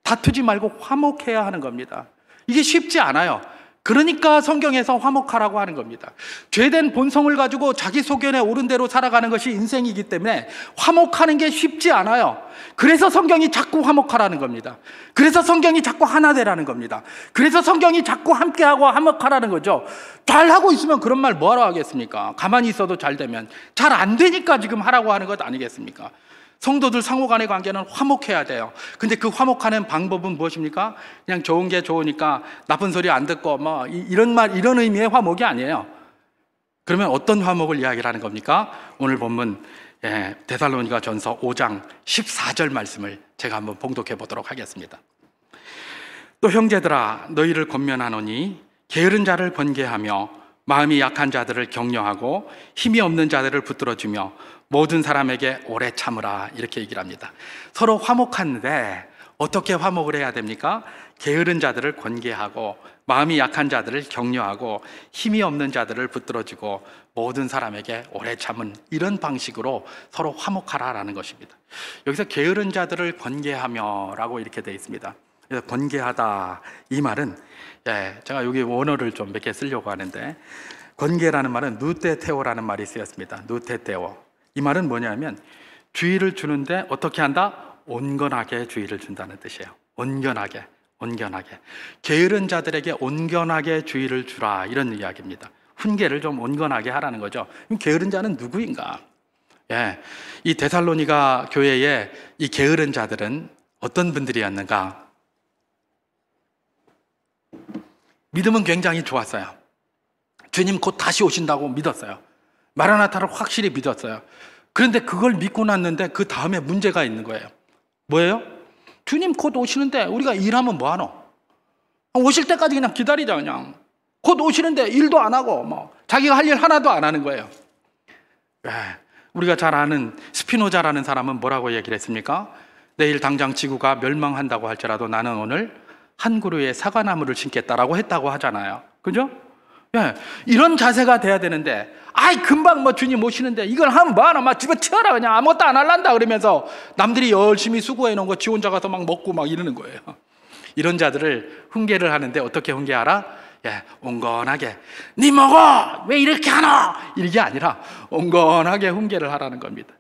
다투지 말고 화목해야 하는 겁니다. 이게 쉽지 않아요. 그러니까 성경에서 화목하라고 하는 겁니다. 죄된 본성을 가지고 자기 소견에 옳은 대로 살아가는 것이 인생이기 때문에 화목하는 게 쉽지 않아요. 그래서 성경이 자꾸 화목하라는 겁니다. 그래서 성경이 자꾸 하나 되라는 겁니다. 그래서 성경이 자꾸 함께하고 화목하라는 거죠. 잘하고 있으면 그런 말 뭐하러 하겠습니까? 가만히 있어도 잘 되면. 잘 안 되니까 지금 하라고 하는 것 아니겠습니까? 성도들 상호 간의 관계는 화목해야 돼요. 근데 그 화목하는 방법은 무엇입니까? 그냥 좋은 게 좋으니까 나쁜 소리 안 듣고 이런 의미의 화목이 아니에요. 그러면 어떤 화목을 이야기를 하는 겁니까? 오늘 본문 데살로니가 전서 5장 14절 말씀을 제가 한번 봉독해 보도록 하겠습니다. 또 형제들아, 너희를 권면하노니 게으른 자를 권계하며 마음이 약한 자들을 격려하고 힘이 없는 자들을 붙들어주며 모든 사람에게 오래 참으라 이렇게 얘기를 합니다. 서로 화목한데 어떻게 화목을 해야 됩니까? 게으른 자들을 권계하고 마음이 약한 자들을 격려하고 힘이 없는 자들을 붙들어주고 모든 사람에게 오래 참은, 이런 방식으로 서로 화목하라라는 것입니다. 여기서 게으른 자들을 권계하며 라고 이렇게 되어 있습니다. 그래서 권계하다, 이 말은 제가 여기 원어를 좀 몇 개 쓰려고 하는데, 권계라는 말은 누테테오라는 말이 쓰였습니다. 누테테오. 이 말은 뭐냐면 주의를 주는데 어떻게 한다? 온건하게 주의를 준다는 뜻이에요. 온건하게. 게으른 자들에게 온건하게 주의를 주라, 이런 이야기입니다. 훈계를 좀 온건하게 하라는 거죠. 그럼 게으른 자는 누구인가? 이 데살로니가 교회의 이 게으른 자들은 어떤 분들이었는가? 믿음은 굉장히 좋았어요. 주님 곧 다시 오신다고 믿었어요. 마라나타를 확실히 믿었어요. 그런데 그걸 믿고 났는데 그 다음에 문제가 있는 거예요. 뭐예요? 주님 곧 오시는데 우리가 일하면 뭐하노? 오실 때까지 그냥 기다리자. 그냥 곧 오시는데 일도 안 하고 뭐 자기가 할 일 하나도 안 하는 거예요. 우리가 잘 아는 스피노자라는 사람은 뭐라고 얘기를 했습니까? 내일 당장 지구가 멸망한다고 할지라도 나는 오늘 한 그루의 사과나무를 심겠다라고 했다고 하잖아요. 그죠? 이런 자세가 돼야 되는데, 아이 금방 뭐 주님 오시는데 이걸 하면 뭐하나, 막 집어치워라, 그냥 아무것도 안 할란다 그러면서 남들이 열심히 수고해 놓은 거 지 혼자 가서 막 먹고 막 이러는 거예요. 이런 자들을 훈계를 하는데 어떻게 훈계하라? 온건하게 니 먹어! 왜 이렇게 하노? 이게 아니라 온건하게 훈계를 하라는 겁니다.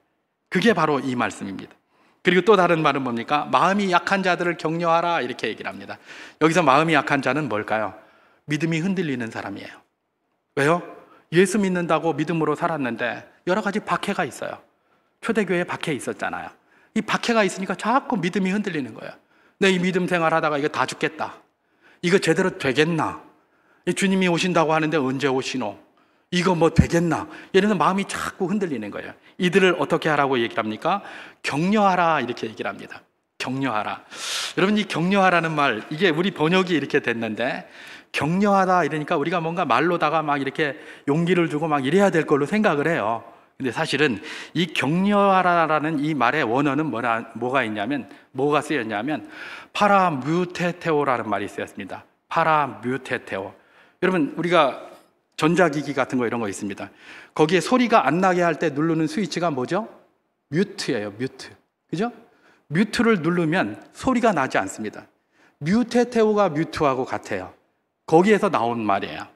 그게 바로 이 말씀입니다. 그리고 또 다른 말은 뭡니까? 마음이 약한 자들을 격려하라, 이렇게 얘기를 합니다. 여기서 마음이 약한 자는 뭘까요? 믿음이 흔들리는 사람이에요. 왜요? 예수 믿는다고 믿음으로 살았는데 여러 가지 박해가 있어요. 초대교회에 박해 있었잖아요. 이 박해가 있으니까 자꾸 믿음이 흔들리는 거예요. 내 이 믿음 생활하다가 이거 다 죽겠다. 이거 제대로 되겠나? 주님이 오신다고 하는데 언제 오시노? 이거 뭐 되겠나? 이래서 마음이 자꾸 흔들리는 거예요. 이들을 어떻게 하라고 얘기를 합니까? 격려하라, 이렇게 얘기를 합니다. 격려하라. 여러분, 이 격려하라는 말, 이게 우리 번역이 이렇게 됐는데, 격려하다 이러니까 우리가 뭔가 말로다가 막 이렇게 용기를 주고 막 이래야 될 걸로 생각을 해요. 근데 사실은 이 격려하라라는 이 말의 원어는 뭐가 쓰였냐면 파라뮤테테오라는 말이 쓰였습니다. 파라뮤테테오. 여러분, 우리가 전자기기 같은 거 이런 거 있습니다. 거기에 소리가 안 나게 할 때 누르는 스위치가 뭐죠? 뮤트예요, 뮤트. 그죠? 뮤트를 누르면 소리가 나지 않습니다. 뮤테테오가 뮤트하고 같아요. 거기에서 나온 말이에요.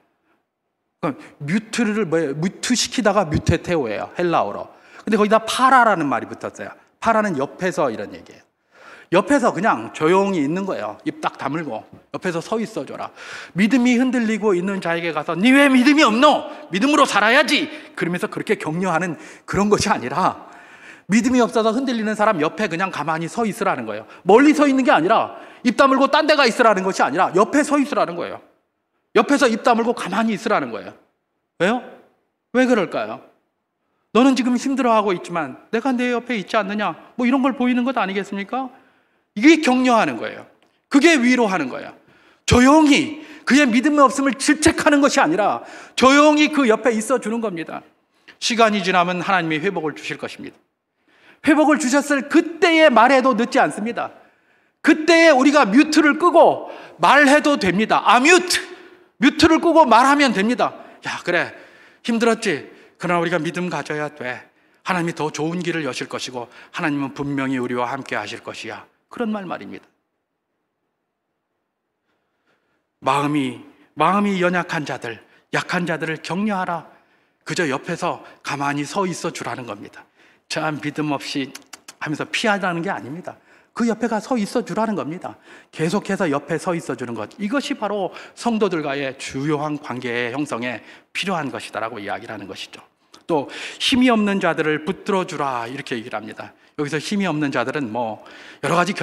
뮤트 시키다가 뮤테테오예요, 헬라어로. 근데 거기다 파라라는 말이 붙었어요. 파라는 옆에서 이런 얘기예요. 옆에서 그냥 조용히 있는 거예요. 입 딱 다물고 옆에서 서 있어줘라. 믿음이 흔들리고 있는 자에게 가서 니 왜 믿음이 없노? 믿음으로 살아야지. 그러면서 그렇게 격려하는 그런 것이 아니라, 믿음이 없어서 흔들리는 사람 옆에 그냥 가만히 서 있으라는 거예요. 멀리 서 있는 게 아니라, 입 다물고 딴 데 가 있으라는 것이 아니라 옆에 서 있으라는 거예요. 옆에서 입 다물고 가만히 있으라는 거예요. 왜요? 왜 그럴까요? 너는 지금 힘들어하고 있지만 내가 내 옆에 있지 않느냐, 뭐 이런 걸 보이는 것 아니겠습니까? 이게 격려하는 거예요. 그게 위로하는 거예요. 조용히 그의 믿음이 없음을 질책하는 것이 아니라 조용히 그 옆에 있어 주는 겁니다. 시간이 지나면 하나님이 회복을 주실 것입니다. 회복을 주셨을 그때의 말해도 늦지 않습니다. 그때에 우리가 뮤트를 끄고 말해도 됩니다. 뮤트를 끄고 말하면 됩니다. 야, 그래, 힘들었지? 그러나 우리가 믿음 가져야 돼. 하나님이 더 좋은 길을 여실 것이고 하나님은 분명히 우리와 함께 하실 것이야. 그런 말입니다. 마음이 연약한 자들, 약한 자들을 격려하라. 그저 옆에서 가만히 서 있어 주라는 겁니다. 참 믿음 없이 하면서 피하라는 게 아닙니다. 그 옆에 가 서 있어 주라는 겁니다. 계속해서 옆에 서 있어 주는 것, 이것이 바로 성도들과의 주요한 관계의 형성에 필요한 것이다라고 이야기를 하는 것이죠. 또 힘이 없는 자들을 붙들어 주라, 이렇게 얘기를 합니다. 여기서 힘이 없는 자들은 뭐 여러 가지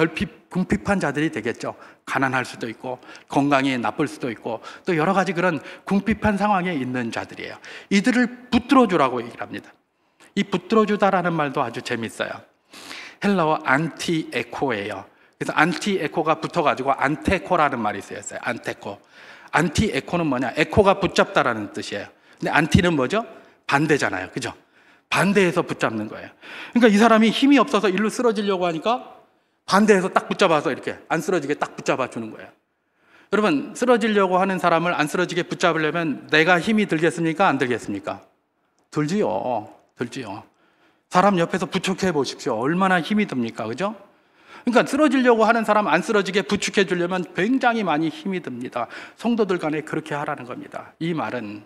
궁핍한 자들이 되겠죠. 가난할 수도 있고 건강이 나쁠 수도 있고 또 여러 가지 그런 궁핍한 상황에 있는 자들이에요. 이들을 붙들어 주라고 얘기를 합니다. 이 붙들어 주다라는 말도 아주 재밌어요. 헬라어 안티에코예요. 그래서 안티에코가 붙어가지고 안테코라는 말이 쓰였어요. 안티에코는 뭐냐? 에코가 붙잡다라는 뜻이에요. 근데 안티는 뭐죠? 반대잖아요. 그죠? 반대해서 붙잡는 거예요. 그러니까 이 사람이 힘이 없어서 일로 쓰러지려고 하니까 반대해서 딱 붙잡아서 이렇게 안 쓰러지게 딱 붙잡아 주는 거예요. 여러분, 쓰러지려고 하는 사람을 안 쓰러지게 붙잡으려면 내가 힘이 들겠습니까? 안 들겠습니까? 들지요. 사람 옆에서 부축해 보십시오. 얼마나 힘이 듭니까? 그죠? 그러니까 쓰러지려고 하는 사람 안 쓰러지게 부축해 주려면 굉장히 많이 힘이 듭니다. 성도들 간에 그렇게 하라는 겁니다. 이 말은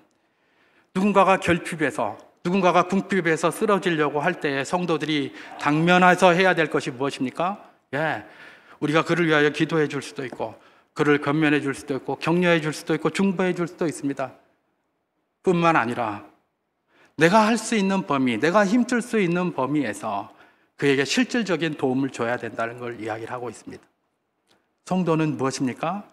누군가가 결핍해서, 누군가가 궁핍해서 쓰러지려고 할 때 성도들이 당면해서 해야 될 것이 무엇입니까? 우리가 그를 위하여 기도해 줄 수도 있고 그를 권면해 줄 수도 있고 격려해 줄 수도 있고 중보해 줄 수도 있습니다. 뿐만 아니라 내가 할 수 있는 범위, 내가 힘쓸 수 있는 범위에서 그에게 실질적인 도움을 줘야 된다는 걸 이야기를 하고 있습니다. 성도는 무엇입니까?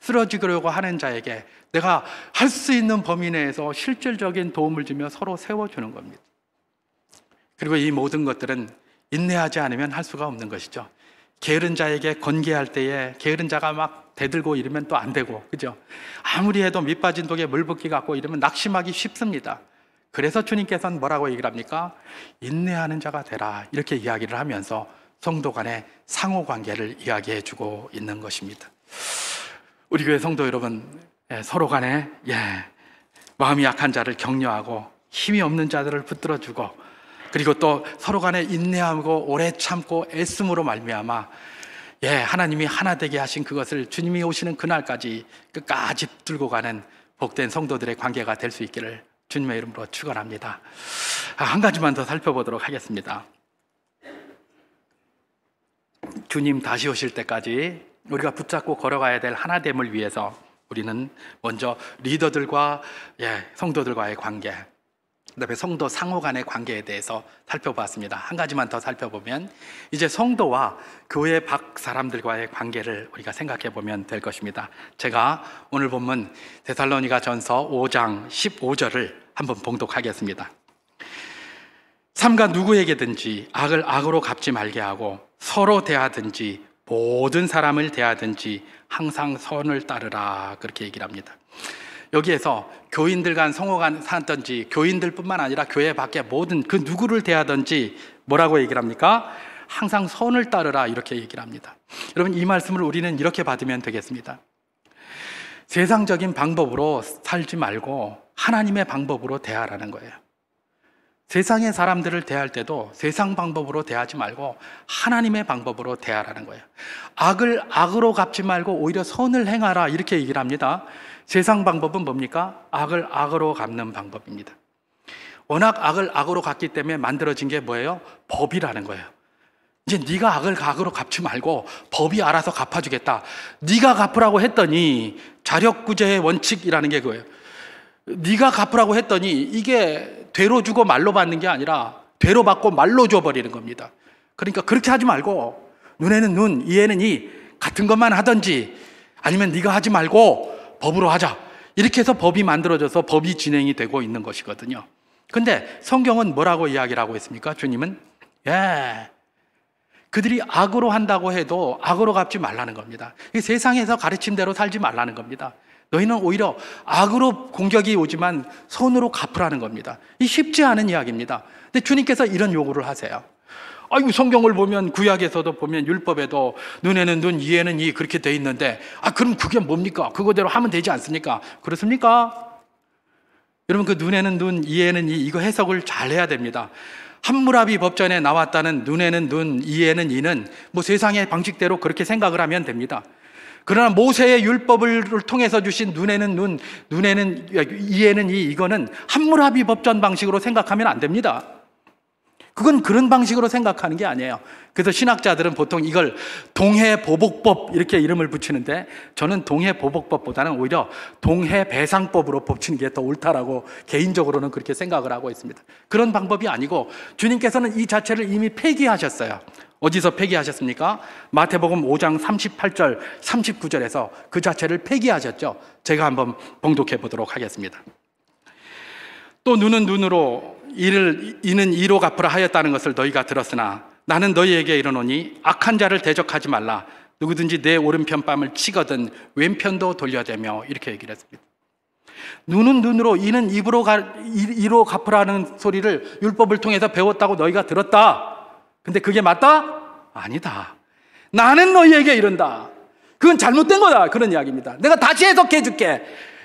쓰러지려고 하는 자에게 내가 할 수 있는 범위 내에서 실질적인 도움을 주며 서로 세워주는 겁니다. 그리고 이 모든 것들은 인내하지 않으면 할 수가 없는 것이죠. 게으른 자에게 건계할 때에 게으른 자가 막 대들고 이러면 또 안 되고, 그죠? 아무리 해도 밑빠진 독에 물 붓기 같고 이러면 낙심하기 쉽습니다. 그래서 주님께서는 뭐라고 얘기를 합니까? 인내하는 자가 되라, 이렇게 이야기를 하면서 성도 간의 상호 관계를 이야기해 주고 있는 것입니다. 우리 교회 성도 여러분, 서로 간에 마음이 약한 자를 격려하고 힘이 없는 자들을 붙들어 주고, 그리고 또 서로 간에 인내하고 오래 참고 애씀으로 말미암아 하나님이 하나 되게 하신 그것을 주님이 오시는 그날까지 끝까지 들고 가는 복된 성도들의 관계가 될 수 있기를 주님의 이름으로 축원합니다. 한 가지만 더 살펴보도록 하겠습니다. 주님 다시 오실 때까지 우리가 붙잡고 걸어가야 될 하나됨을 위해서 우리는 먼저 리더들과 성도들과의 관계, 그다음에 성도 상호 간의 관계에 대해서 살펴봤습니다. 한 가지만 더 살펴보면 이제 성도와 교회 밖 사람들과의 관계를 우리가 생각해 보면 될 것입니다. 제가 오늘 본문 데살로니가전서 5장 15절을 한번 봉독하겠습니다. 삼가 누구에게든지 악을 악으로 갚지 말게 하고 서로 대하든지 모든 사람을 대하든지 항상 선을 따르라, 그렇게 얘기를 합니다. 여기에서 교인들 간 성호 간 사든지 교인들뿐만 아니라 교회 밖에 모든 그 누구를 대하든지 뭐라고 얘기를 합니까? 항상 선을 따르라, 이렇게 얘기를 합니다. 여러분, 이 말씀을 우리는 이렇게 받으면 되겠습니다. 세상적인 방법으로 살지 말고 하나님의 방법으로 대하라는 거예요. 세상의 사람들을 대할 때도 세상 방법으로 대하지 말고 하나님의 방법으로 대하라는 거예요. 악을 악으로 갚지 말고 오히려 선을 행하라, 이렇게 얘기를 합니다. 세상 방법은 뭡니까? 악을 악으로 갚는 방법입니다. 워낙 악을 악으로 갚기 때문에 만들어진 게 뭐예요? 법이라는 거예요. 이제 네가 악을 악으로 갚지 말고 법이 알아서 갚아주겠다. 네가 갚으라고 했더니 자력구제의 원칙이라는 게 그거예요. 네가 갚으라고 했더니 이게 되로 주고 말로 받는 게 아니라 되로 받고 말로 줘버리는 겁니다. 그러니까 그렇게 하지 말고 눈에는 눈, 이에는 이 같은 것만 하든지 아니면 네가 하지 말고 법으로 하자, 이렇게 해서 법이 만들어져서 법이 진행이 되고 있는 것이거든요. 근데 성경은 뭐라고 이야기를 하고 있습니까? 주님은 그들이 악으로 한다고 해도 악으로 갚지 말라는 겁니다. 세상에서 가르침대로 살지 말라는 겁니다. 너희는 오히려 악으로 공격이 오지만 선으로 갚으라는 겁니다. 이 쉽지 않은 이야기입니다. 근데 주님께서 이런 요구를 하세요. 아이고, 성경을 보면 구약에서도 보면 율법에도 눈에는 눈, 이에는 이 그렇게 돼 있는데 그럼 그게 뭡니까? 그거대로 하면 되지 않습니까? 그렇습니까? 여러분, 그 눈에는 눈, 이에는 이, 이거 해석을 잘 해야 됩니다. 함무라비 법전에 나왔다는 눈에는 눈, 이에는 이는 뭐 세상의 방식대로 그렇게 생각을 하면 됩니다. 그러나 모세의 율법을 통해서 주신 눈에는 눈, 이에는 이, 이거는 함무라비 법전 방식으로 생각하면 안 됩니다. 그건 그런 방식으로 생각하는 게 아니에요. 그래서 신학자들은 보통 이걸 동해보복법 이렇게 이름을 붙이는데 저는 동해보복법보다는 오히려 동해배상법으로 붙이는 게 더 옳다라고 개인적으로는 그렇게 생각을 하고 있습니다. 그런 방법이 아니고 주님께서는 이 자체를 이미 폐기하셨어요. 어디서 폐기하셨습니까? 마태복음 5장 38절 39절에서 그 자체를 폐기하셨죠. 제가 한번 봉독해 보도록 하겠습니다. 또 눈은 눈으로 이는 이로 갚으라 하였다는 것을 너희가 들었으나 나는 너희에게 이르노니 악한 자를 대적하지 말라. 누구든지 내 오른편 뺨을 치거든 왼편도 돌려대며, 이렇게 얘기를 했습니다. 눈은 눈으로, 이는 이로 갚으라는 소리를 율법을 통해서 배웠다고 너희가 들었다. 근데 그게 맞다? 아니다. 나는 너희에게 이른다. 그건 잘못된 거다, 그런 이야기입니다. 내가 다시 해석해 줄게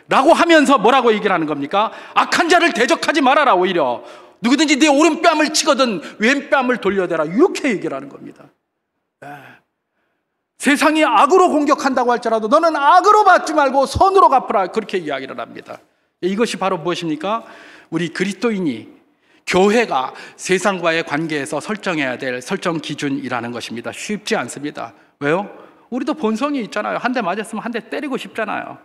라고 하면서 뭐라고 얘기를 하는 겁니까? 악한 자를 대적하지 말아라. 오히려 누구든지 네 오른뺨을 치거든 왼뺨을 돌려대라, 이렇게 얘기를 하는 겁니다. 세상이 악으로 공격한다고 할지라도 너는 악으로 받지 말고 선으로 갚으라, 그렇게 이야기를 합니다. 이것이 바로 무엇입니까? 우리 그리스도인이, 교회가 세상과의 관계에서 설정해야 될 설정 기준이라는 것입니다. 쉽지 않습니다. 왜요? 우리도 본성이 있잖아요. 한 대 맞았으면 한 대 때리고 싶잖아요.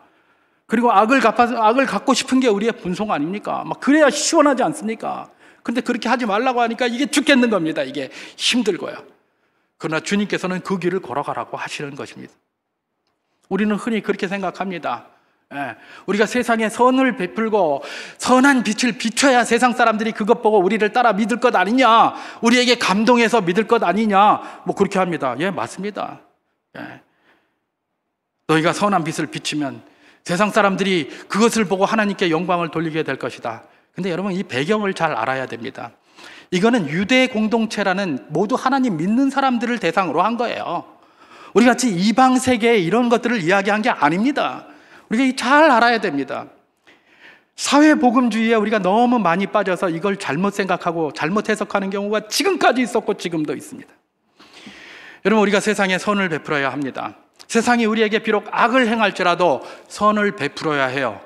그리고 악을 갚고 싶은 게 우리의 본성 아닙니까? 막 그래야 시원하지 않습니까? 근데 그렇게 하지 말라고 하니까 이게 죽겠는 겁니다. 이게 힘들고요. 그러나 주님께서는 그 길을 걸어가라고 하시는 것입니다. 우리는 흔히 그렇게 생각합니다. 우리가 세상에 선을 베풀고 선한 빛을 비춰야 세상 사람들이 그것 보고 우리를 따라 믿을 것 아니냐, 우리에게 감동해서 믿을 것 아니냐, 뭐 그렇게 합니다. 예, 맞습니다. 너희가 선한 빛을 비추면 세상 사람들이 그것을 보고 하나님께 영광을 돌리게 될 것이다. 근데 여러분, 이 배경을 잘 알아야 됩니다. 이거는 유대 공동체라는 모두 하나님 믿는 사람들을 대상으로 한 거예요. 우리 같이 이방 세계에 이런 것들을 이야기한 게 아닙니다. 우리가 잘 알아야 됩니다. 사회복음주의에 우리가 너무 많이 빠져서 이걸 잘못 생각하고 잘못 해석하는 경우가 지금까지 있었고 지금도 있습니다. 여러분, 우리가 세상에 선을 베풀어야 합니다. 세상이 우리에게 비록 악을 행할지라도 선을 베풀어야 해요.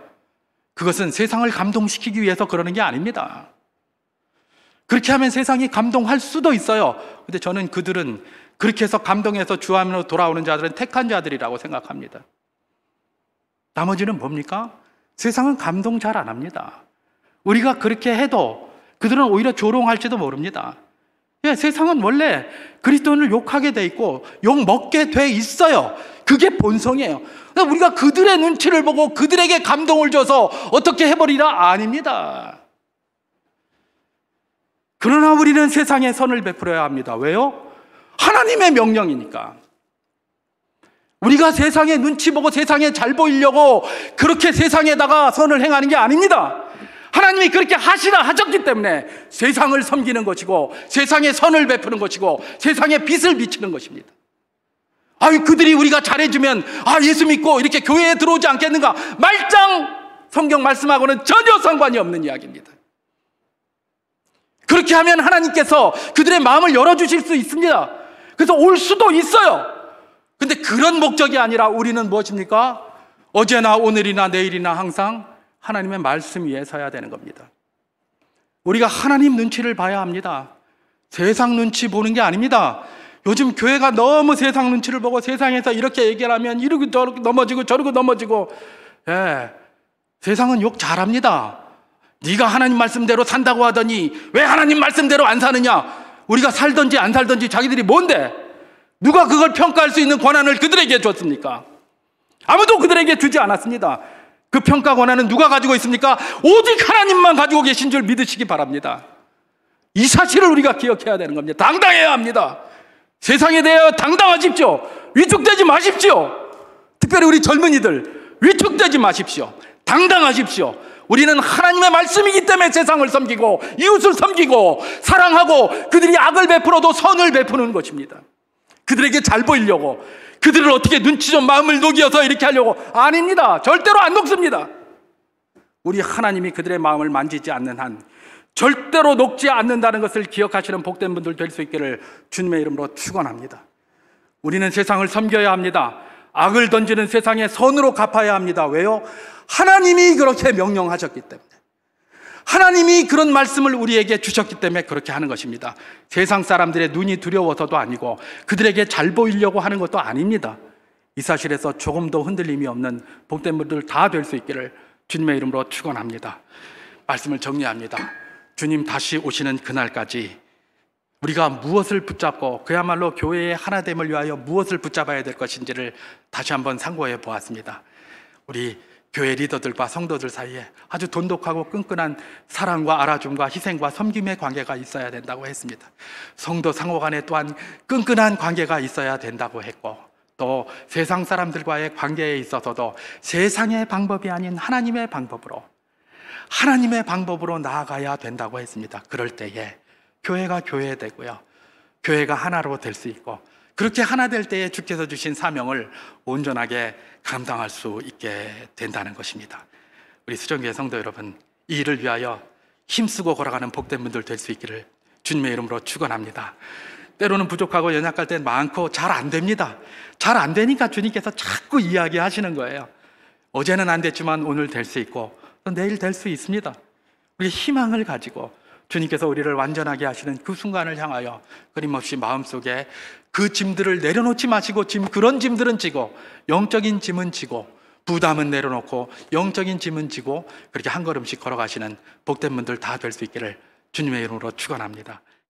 그것은 세상을 감동시키기 위해서 그러는 게 아닙니다. 그렇게 하면 세상이 감동할 수도 있어요. 근데 저는 그들은 그렇게 해서 감동해서 주 안으로 돌아오는 자들은 택한 자들이라고 생각합니다. 나머지는 뭡니까? 세상은 감동 잘 안 합니다. 우리가 그렇게 해도 그들은 오히려 조롱할지도 모릅니다. 예, 세상은 원래 그리스도인을 욕하게 돼 있고 욕 먹게 돼 있어요. 그게 본성이에요. 우리가 그들의 눈치를 보고 그들에게 감동을 줘서 어떻게 해버리라? 아닙니다. 그러나 우리는 세상에 선을 베풀어야 합니다. 왜요? 하나님의 명령이니까. 우리가 세상의 눈치 보고 세상에 잘 보이려고 그렇게 세상에다가 선을 행하는 게 아닙니다. 하나님이 그렇게 하셨기 때문에 세상을 섬기는 것이고 세상에 선을 베푸는 것이고 세상에 빛을 비추는 것입니다. 그들이 우리가 잘해주면 예수 믿고 이렇게 교회에 들어오지 않겠는가? 말짱 성경 말씀하고는 전혀 상관이 없는 이야기입니다. 그렇게 하면 하나님께서 그들의 마음을 열어주실 수 있습니다. 그래서 올 수도 있어요. 근데 그런 목적이 아니라 우리는 무엇입니까? 어제나 오늘이나 내일이나 항상 하나님의 말씀 위에 서야 되는 겁니다. 우리가 하나님 눈치를 봐야 합니다. 세상 눈치 보는 게 아닙니다. 요즘 교회가 너무 세상 눈치를 보고 세상에서 이렇게 얘기를 하면 이러고 저러고 넘어지고 저러고 넘어지고, 세상은 욕 잘합니다. 네가 하나님 말씀대로 산다고 하더니 왜 하나님 말씀대로 안 사느냐? 우리가 살든지 안 살든지 자기들이 뭔데? 누가 그걸 평가할 수 있는 권한을 그들에게 줬습니까? 아무도 그들에게 주지 않았습니다. 그 평가 권한은 누가 가지고 있습니까? 오직 하나님만 가지고 계신 줄 믿으시기 바랍니다. 이 사실을 우리가 기억해야 되는 겁니다. 당당해야 합니다. 세상에 대하여 당당하십시오. 위축되지 마십시오. 특별히 우리 젊은이들 위축되지 마십시오. 당당하십시오. 우리는 하나님의 말씀이기 때문에 세상을 섬기고 이웃을 섬기고 사랑하고 그들이 악을 베풀어도 선을 베푸는 것입니다. 그들에게 잘 보이려고, 그들을 어떻게 눈치 좀 마음을 녹여서 이렇게 하려고, 아닙니다. 절대로 안 녹습니다. 우리 하나님이 그들의 마음을 만지지 않는 한 절대로 녹지 않는다는 것을 기억하시는 복된 분들 될 수 있기를 주님의 이름으로 축원합니다. 우리는 세상을 섬겨야 합니다. 악을 던지는 세상에 선으로 갚아야 합니다. 왜요? 하나님이 그렇게 명령하셨기 때문에, 하나님이 그런 말씀을 우리에게 주셨기 때문에 그렇게 하는 것입니다. 세상 사람들의 눈이 두려워서도 아니고 그들에게 잘 보이려고 하는 것도 아닙니다. 이 사실에서 조금도 흔들림이 없는 복된 분들 다 될 수 있기를 주님의 이름으로 축원합니다. 말씀을 정리합니다. 주님 다시 오시는 그날까지 우리가 무엇을 붙잡고 그야말로 교회의 하나됨을 위하여 무엇을 붙잡아야 될 것인지를 다시 한번 상고해 보았습니다. 우리 교회 리더들과 성도들 사이에 아주 돈독하고 끈끈한 사랑과 알아줌과 희생과 섬김의 관계가 있어야 된다고 했습니다. 성도 상호 간에 또한 끈끈한 관계가 있어야 된다고 했고, 또 세상 사람들과의 관계에 있어서도 세상의 방법이 아닌 하나님의 방법으로 나아가야 된다고 했습니다. 그럴 때에 교회가 교회되고요, 교회가 하나로 될 수 있고, 그렇게 하나 될 때에 주께서 주신 사명을 온전하게 감당할 수 있게 된다는 것입니다. 우리 수정교회 성도 여러분, 이 일을 위하여 힘쓰고 걸어가는 복된 분들 될 수 있기를 주님의 이름으로 축원합니다. 때로는 부족하고 연약할 때 많고 잘 안 됩니다. 잘 안 되니까 주님께서 자꾸 이야기하시는 거예요. 어제는 안 됐지만 오늘 될 수 있고 또 내일 될 수 있습니다. 우리 희망을 가지고 주님께서 우리를 완전하게 하시는 그 순간을 향하여 끊임없이 마음속에 그 짐들을 내려놓지 마시고, 그런 짐들은 지고 영적인 짐은 지고 부담은 내려놓고 영적인 짐은 지고 그렇게 한 걸음씩 걸어가시는 복된 분들 다 될 수 있기를 주님의 이름으로 축원합니다.